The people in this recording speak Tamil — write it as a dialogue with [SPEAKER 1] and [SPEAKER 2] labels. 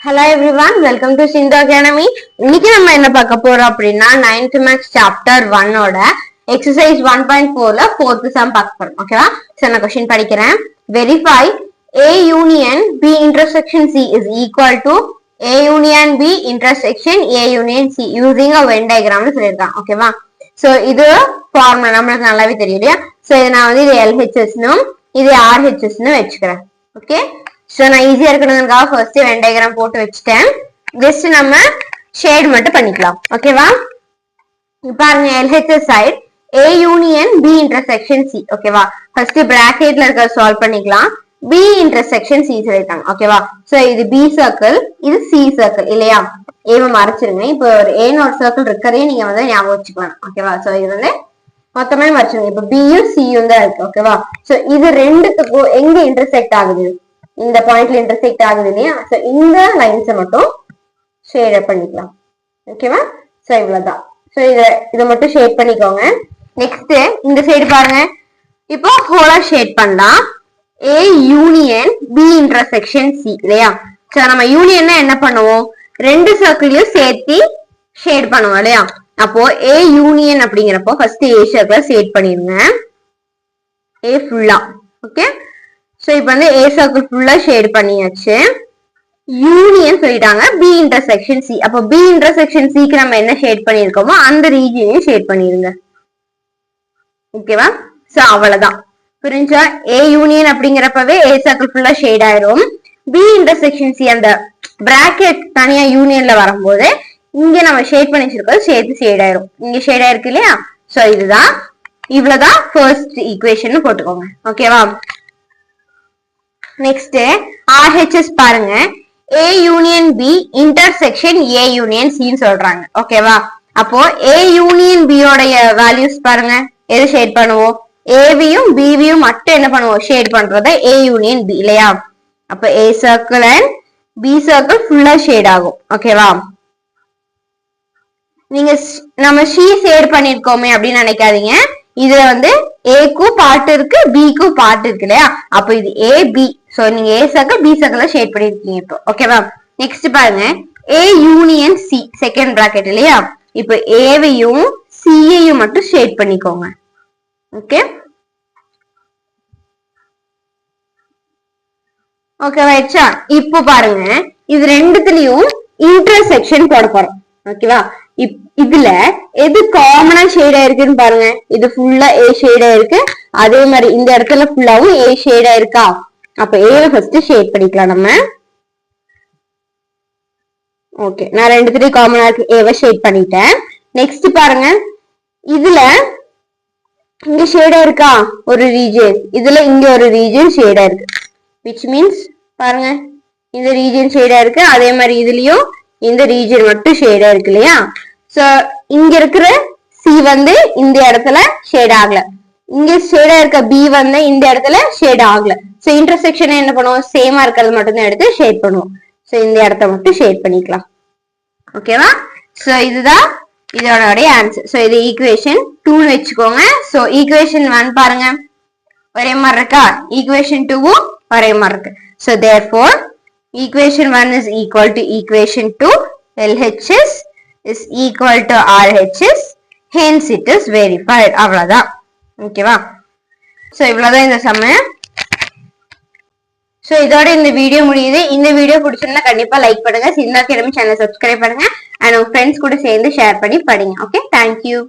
[SPEAKER 1] Hello everyone, welcome to Sindhu Academy. இன்னைக்கு நம்ம என்ன பார்க்க போறோம் அப்படின்னா 9th Maths chapter 1 ஓட exercise 1.4ல 4th sum பார்க்க போறோம். ஓகேவா? சோ நான் क्वेश्चन படிக்கிறேன். Verify A union B intersection C is equal to A union B intersection A union C using a Venn diagram னு சொல்லிருக்காங்க. ஓகேவா? சோ இது ஃபார்முலா நமக்கு நல்லாவே தெரியும் இல்லையா? சோ இத நான் வந்து இது LHS னும் இது RHS னு வெச்சுக்கிறேன். ஓகே? சோ நான் ஈஸியா இருக்கணும்ங்கறதுக்காக ஃபர்ஸ்ட் வென் டயகிராம் போட்டு வச்சிட்டேன். ஜஸ்ட் நம்ம ஷேட் மட்டும் பண்ணிக்கலாம். ஓகேவா? இப்போ பாருங்க LHS side A union B intersection C. ஓகேவா? ஃபர்ஸ்ட் பிராக்கெட்ல இருக்க சால்வ் பண்ணிக்கலாம். B இன்டர்செக்ஷன் C சொல்லிருக்காங்க. ஓகேவா? சோ இது B சர்க்கிள், இது C சர்க்கிள் இல்லையா? ஏவ மறைச்சிருங்க. இப்போ ஒரு A ஒரு சர்க்கிள் இருக்கறதே நீங்க வந்து ஞாபகம் வச்சுக்கலாம். ஓகேவா? சோ இது வந்து மொத்தமே மறைச்சிருங்க. இப்போ B யும் C யும் தான் இருக்கு. ஓகேவா? சோ இது ரெண்டுத்துக்கும் எங்க இன்டர்செக்ட் ஆகுது? இந்த பாயிண்ட்ல இன்டர்செக்ட் ஆகுது இல்லையா? சோ இந்த லைன்ஸை மட்டும் ஷேட் பண்ணிக்கலாம். ஓகேவா? சோ இவ்வளவுதான். சோ இத மட்டும் ஷேட் பண்ணிக்கோங்க. நெக்ஸ்ட் இந்த சைடு பாருங்க. இப்போ ஹோலா ஷேட் பண்ணலாம். A union B intersection C இல்லையா? சோ நம்ம யூனியன்னா என்ன பண்ணுவோம்? ரெண்டு சர்க்கிளையும் சேர்த்து ஷேட் பண்ணுவோம் இல்லையா? அப்போ A யூனியன் அப்படிங்கிறப்போ ஃபர்ஸ்ட் A சர்க்கிளை ஷேட் பண்ணிருங்க. A ஃபுல்லா. ஓகே? சோ இப்போ வந்து A சர்க்கிள் ஃபுல்லா ஷேட் பண்ணியாச்சு. யூனியன் சொல்லிட்டாங்க B இன்டர்செக்ஷன் C. அப்போ B இன்டர்செக்ஷன் C க்கு நம்ம என்ன ஷேட் பண்ணிருக்கோமோ அந்த ரீஜியனையும் ஷேட் பண்ணிருங்க. ஓகேவா? சோ அவ்வளவுதான். புரிஞ்சா? A யூனியன் அப்படிங்கிறப்பவே A சர்க்கிள் ஃபுல்லா ஷேட் ஆயிரும். B இன்டர்செக்ஷன் C அந்த பிராக்கெட் தனியா யூனியன்ல வரும்போது இங்க நம்ம ஷேட் பண்ணி வச்சிருக்கோம் சேர்த்து ஷேட் ஆயிரும். இங்க ஷேட் ஆயிருக்கு இல்லையா? சோ இதுதான் இவ்வளவுதான் ஃபர்ஸ்ட் ஈக்குவேஷன் போட்டுக்கோங்க. ஓகேவா? நெக்ஸ்ட் RHS பாருங்க. A union B intersection A union C ன்னு சொல்றாங்க. ஓகேவா? அப்போ A யூனியன் B உடைய வேல்யூஸ் பாருங்க. எது ஷேட் பண்ணுவோம்? AVயும் BVயும் மட்டும் என்ன பண்ணுவோம்? ஷேட் பண்றத A யூனியன் B இல்லையா? அப்ப A circle and B circle ஃபுல்லா ஷேட் ஆகும். ஓகேவா? நீங்க நம்ம C ஷேட் பண்ணிருக்கோமே அப்படின்னு நினைக்காதீங்க. இதுல வந்து A-க்கு பார்ட் இருக்கு, B-க்கு பார்ட் இருக்கு இல்லையா? அப்போ இது AB. சோ நீங்க A சர்க்கிள் B சர்க்கிள்ல ஷேட் பண்ணிருக்கீங்க இப்போ. ஓகேவா? நெக்ஸ்ட் பாருங்க A union C second bracket இல்லையா? இப்போ A-வையும் C-யையும் மட்டும் ஷேட் பண்ணிக்கோங்க. ஓகே? ஓகேவாச்சா? இப்போ பாருங்க இது ரெண்டுத்துலயும் இன்டர்செக்ஷன் போட போறோம். ஓகேவா? இதுல எது காமனா ஷேட் ஆயிருக்குன்னு பாருங்க. இது ஃபுல்லா A ஷேட் ஆயிருக்கு. அதே மாதிரி இந்த இடத்துல ஃபுல்லாவும் A ஷேட் ஆயிருக்கா? அப்ப A ஃபர்ஸ்ட் ஷேட் பண்ணிக்கலாம் நம்ம. ஓகே, நான் ரெண்டுத்துலயும் காமனா இருக்கு A ஷேட் பண்ணிட்டேன். நெக்ஸ்ட் பாருங்க இதுல இங்க ஷேட் ஆயிருக்கா ஒரு ரீஜன், இதுல இங்க ஒரு ரீஜன் ஷேட் ஆயிருக்கு. which means பாருங்க இந்த ரீஜன் ஷேட் ஆயிருக்கு. அதே மாதிரி இதுலயும் இந்த ரீஜன் மட்டும் ஷேட் ஆயிருக்கு இல்லையா? சோ இங்க இருக்கிற C வந்து இந்த இடத்துல ஷேட் ஆகல. இங்க ஷேடா இருக்க B வந்து இந்த இடத்துல ஷேட் ஆகல. சோ இன்டர்செக்ஷன் என்ன பண்ணுவோம்? சேமா இருக்கிறது மட்டும் தான் எடுத்து ஷேட் பண்ணுவோம். சோ இந்த இடத்த மட்டும் ஷேட் பண்ணிக்கலாம். ஓகேவா? சோ இதுதான் இதோட ஆன்சர். சோ இது ஈக்குவேஷன் 2 னு வெச்சுக்கோங்க. சோ ஈக்குவேஷன் 1 பாருங்க ஒரே மாதிரி இருக்கா? ஈக்குவேஷன் 2வும் ஒரே மாதிரி இருக்கு. So therefore equation 1 is equal to equation 2. LHS is equal to RHS. Hence it is verified. அவ்வளவுதான். ஓகேவா? சோ இவ்வளவுதான் இந்த சம். சோ இதோட இந்த வீடியோ முடியுது. இந்த வீடியோ பிடிச்சிருந்தா கண்டிப்பா லைக் பண்ணுங்க. சிந்து அகாடமி சேனலை சப்ஸ்கிரைப் பண்ணுங்க. அண்ட் உங்க ஃப்ரெண்ட்ஸ் கூட சேர்ந்து ஷேர் பண்ணி படிங்க. Okay, thank you.